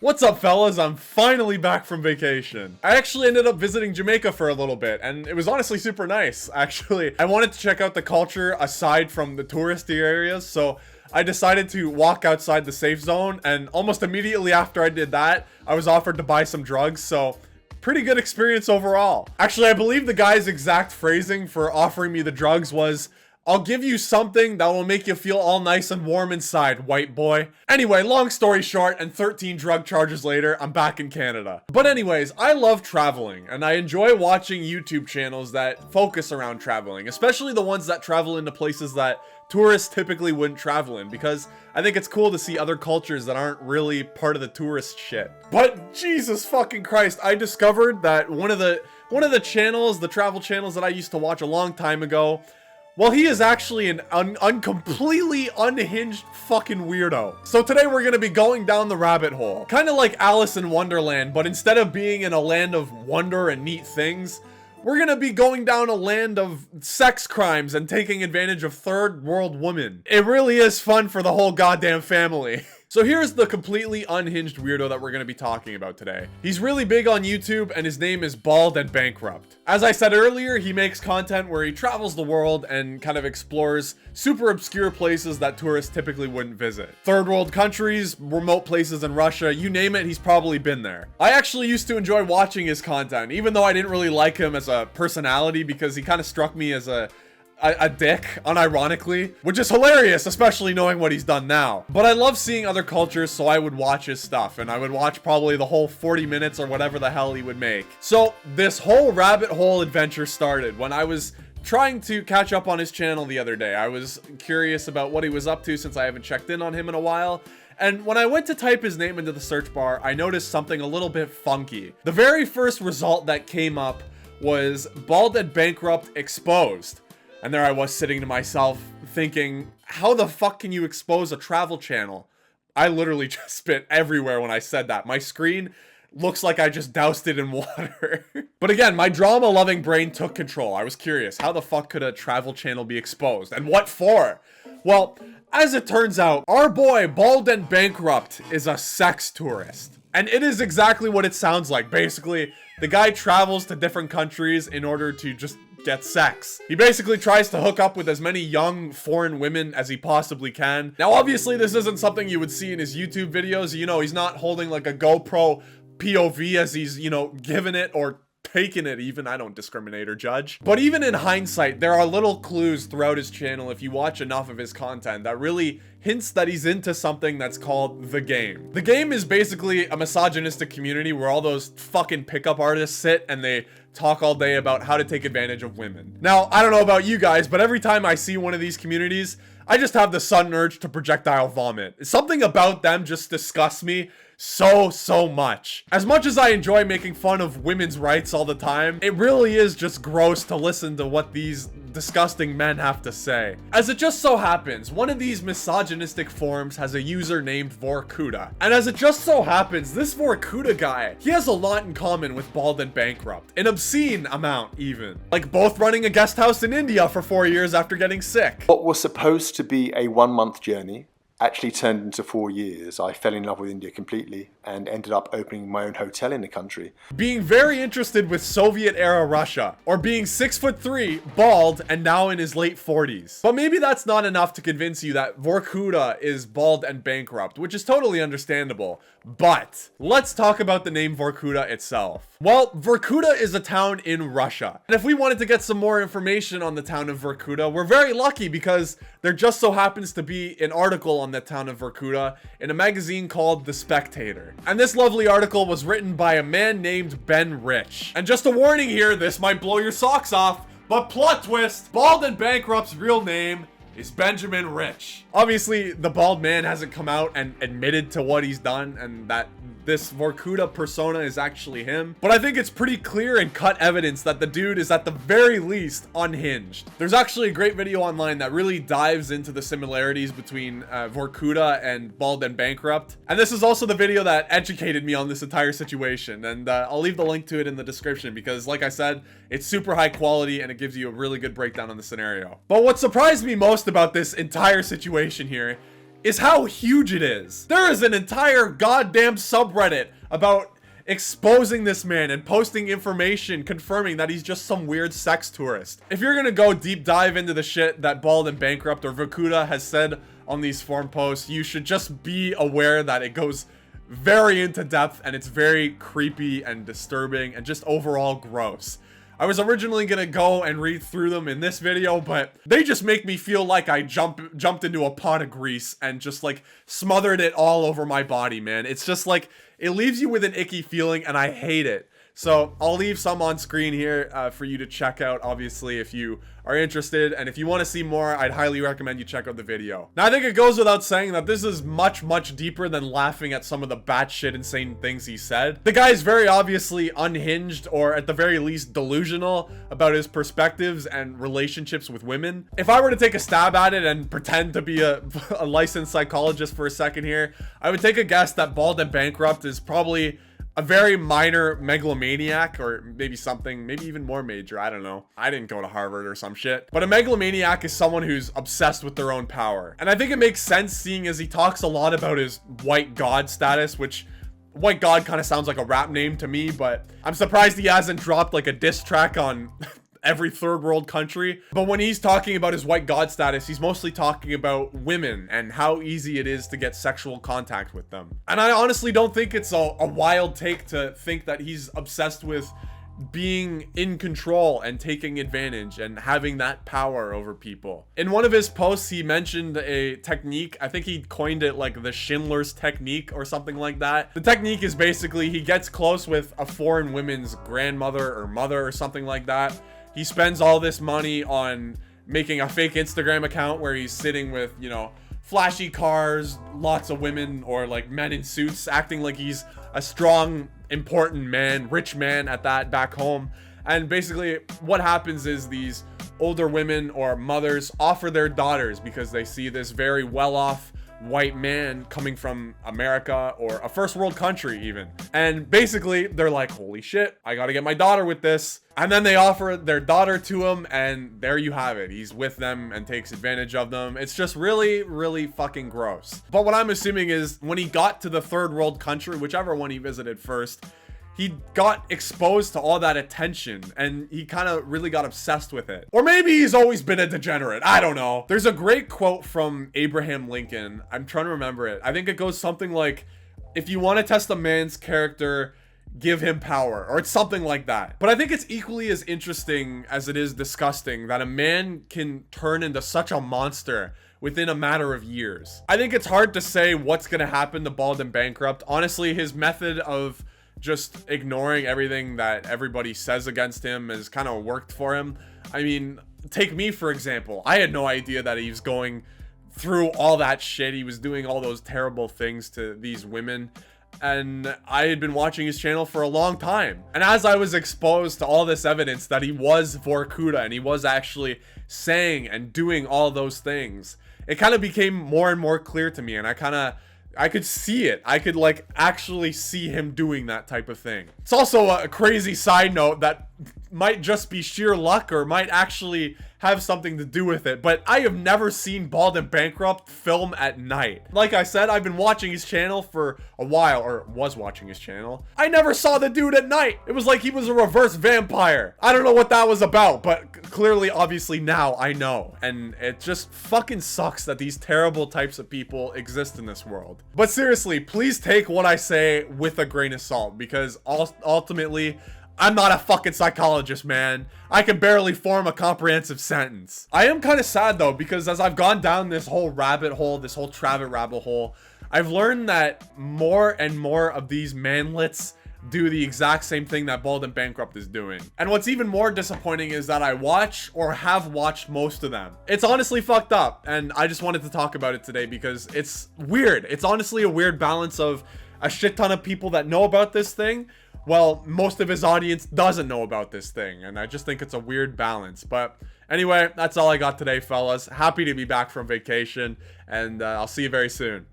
What's up, fellas? I'm finally back from vacation. I actually ended up visiting Jamaica for a little bit, and it was honestly super nice, actually. I wanted to check out the culture aside from the touristy areas, so I decided to walk outside the safe zone, and almost immediately after I did that, I was offered to buy some drugs, so pretty good experience overall. Actually, I believe the guy's exact phrasing for offering me the drugs was, "I'll give you something that will make you feel all nice and warm inside, white boy." Anyway, long story short, and 13 drug charges later, I'm back in Canada. But anyways, I love traveling, and I enjoy watching YouTube channels that focus around traveling, especially the ones that travel into places that tourists typically wouldn't travel in, because I think it's cool to see other cultures that aren't really part of the tourist shit. But Jesus fucking Christ, I discovered that one of the channels, the travel channels that I used to watch a long time ago, well, he is actually an completely unhinged fucking weirdo. So today we're gonna be going down the rabbit hole. Kind of like Alice in Wonderland, but instead of being in a land of wonder and neat things, we're gonna be going down a land of sex crimes and taking advantage of third world women. It really is fun for the whole goddamn family. So here's the completely unhinged weirdo that we're going to be talking about today. He's really big on YouTube, and his name is Bald and Bankrupt. As I said earlier, he makes content where he travels the world and kind of explores super obscure places that tourists typically wouldn't visit. Third world countries, remote places in Russia, you name it, he's probably been there. I actually used to enjoy watching his content, even though I didn't really like him as a personality because he kind of struck me as a dick, unironically, which is hilarious, especially knowing what he's done now. But I love seeing other cultures, so I would watch his stuff, and I would watch probably the whole 40 minutes or whatever the hell he would make. So this whole rabbit hole adventure started when I was trying to catch up on his channel the other day. I was curious about what he was up to since I haven't checked in on him in a while. And when I went to type his name into the search bar, I noticed something a little bit funky. The very first result that came up was Bald and Bankrupt Exposed. And there I was sitting to myself thinking, how the fuck can you expose a travel channel? I literally just spit everywhere when I said that. My screen looks like I just doused it in water. But again, my drama-loving brain took control. I was curious, how the fuck could a travel channel be exposed? And what for? Well, as it turns out, our boy Bald and Bankrupt is a sex tourist. And it is exactly what it sounds like. Basically, the guy travels to different countries in order to just get sex. He basically tries to hook up with as many young foreign women as he possibly can. Now, obviously, this isn't something you would see in his YouTube videos. You know, he's not holding like a GoPro POV as he's, you know, giving it or taking it even. I don't discriminate or judge. But even in hindsight, there are little clues throughout his channel if you watch enough of his content that really hints that he's into something that's called The Game. The Game is basically a misogynistic community where all those fucking pickup artists sit and they talk all day about how to take advantage of women. Now, I don't know about you guys, but every time I see one of these communities, I just have the sudden urge to projectile vomit. Something about them just disgusts me so much. As much as I enjoy making fun of women's rights all the time, it really is just gross to listen to what these disgusting men have to say. As it just so happens, one of these misogynistic forums has a user named Vorkuta. And as it just so happens, this Vorkuta guy, he has a lot in common with Bald and Bankrupt. An obscene amount, even. Like both running a guest house in India for 4 years after getting sick. What was supposed to be a 1-month journey actually turned into 4 years. I fell in love with India completely and ended up opening my own hotel in the country. Being very interested with Soviet-era Russia, or being 6'3", bald, and now in his late 40s. But maybe that's not enough to convince you that Vorkuta is bald and bankrupt, which is totally understandable. But let's talk about the name Vorkuta itself. Well, Vorkuta is a town in Russia. And if we wanted to get some more information on the town of Vorkuta, we're very lucky because there just so happens to be an article on the town of Vorkuta in a magazine called The Spectator. And this lovely article was written by a man named Ben Rich. And just a warning here, this might blow your socks off, but plot twist, Bald and Bankrupt's real name is Benjamin Rich. Obviously, the bald man hasn't come out and admitted to what he's done and that this Vorkuta persona is actually him. But I think it's pretty clear and cut evidence that the dude is at the very least unhinged. There's actually a great video online that really dives into the similarities between Vorkuta and Bald and Bankrupt. And this is also the video that educated me on this entire situation. And I'll leave the link to it in the description because, like I said, it's super high quality and it gives you a really good breakdown on the scenario. But what surprised me most about this entire situation here is how huge it is. There is an entire goddamn subreddit about exposing this man and posting information confirming that he's just some weird sex tourist. If you're gonna go deep dive into the shit that Bald and Bankrupt or Vakuda has said on these forum posts, you should just be aware that it goes very into depth and it's very creepy and disturbing and just overall gross. I was originally gonna go and read through them in this video, but they just make me feel like I jumped into a pot of grease and just like smothered it all over my body, man. It's just like, it leaves you with an icky feeling and I hate it. So I'll leave some on screen here for you to check out, obviously, if you are interested. And if you want to see more, I'd highly recommend you check out the video. Now, I think it goes without saying that this is much, much deeper than laughing at some of the batshit insane things he said. The guy is very obviously unhinged, or at the very least delusional about his perspectives and relationships with women. If I were to take a stab at it and pretend to be a licensed psychologist for a second here, I would take a guess that Bald and Bankrupt is probably a very minor megalomaniac, or maybe something, maybe even more major. I don't know. I didn't go to Harvard or some shit. But a megalomaniac is someone who's obsessed with their own power. And I think it makes sense seeing as he talks a lot about his white god status, which white god kind of sounds like a rap name to me, but I'm surprised he hasn't dropped like a diss track on every third world country. But when he's talking about his white god status, he's mostly talking about women and how easy it is to get sexual contact with them. And I honestly don't think it's a wild take to think that he's obsessed with being in control and taking advantage and having that power over people. In one of his posts, he mentioned a technique. I think he coined it like the Schindler's technique or something like that. The technique is basically he gets close with a foreign woman's grandmother or mother or something like that. He spends all this money on making a fake Instagram account where he's sitting with, you know, flashy cars, lots of women, or like men in suits, acting like he's a strong, important man, rich man at that back home. And basically what happens is these older women or mothers offer their daughters because they see this very well-off white man coming from America or a first world country even. And basically they're like, holy shit, I gotta get my daughter with this. And then they offer their daughter to him, and there you have it. He's with them and takes advantage of them. It's just really, really fucking gross. But what I'm assuming is when he got to the third world country, whichever one he visited first, he got exposed to all that attention and he kind of really got obsessed with it. Or maybe he's always been a degenerate. I don't know. There's a great quote from Abraham Lincoln. I'm trying to remember it. I think it goes something like, if you want to test a man's character, give him power, or it's something like that. But I think it's equally as interesting as it is disgusting that a man can turn into such a monster within a matter of years. I think it's hard to say what's going to happen to Bald and Bankrupt. Honestly, his method of just ignoring everything that everybody says against him has kind of worked for him. I mean, take me for example. I had no idea that he was going through all that shit. He was doing all those terrible things to these women, and I had been watching his channel for a long time. And as I was exposed to all this evidence that he was Vorkuda and he was actually saying and doing all those things, it kind of became more and more clear to me, and I could see it. I could like actually see him doing that type of thing. It's also a crazy side note that might just be sheer luck or might actually have something to do with it, but I have never seen Bald and Bankrupt film at night. Like I said, I've been watching his channel for a while, or was watching his channel. I never saw the dude at night. It was like he was a reverse vampire. I don't know what that was about, but clearly, obviously now I know. And it just fucking sucks that these terrible types of people exist in this world. But seriously, please take what I say with a grain of salt, because ultimately, I'm not a fucking psychologist, man. I can barely form a comprehensive sentence. I am kind of sad though, because as I've gone down this whole rabbit hole, this whole Travis rabbit hole, I've learned that more and more of these manlets do the exact same thing that Bald and Bankrupt is doing. And what's even more disappointing is that I watch or have watched most of them. It's honestly fucked up, and I just wanted to talk about it today because it's weird. It's honestly a weird balance of a shit ton of people that know about this thing, well, most of his audience doesn't know about this thing, and I just think it's a weird balance. But anyway, that's all I got today, fellas. Happy to be back from vacation, and I'll see you very soon.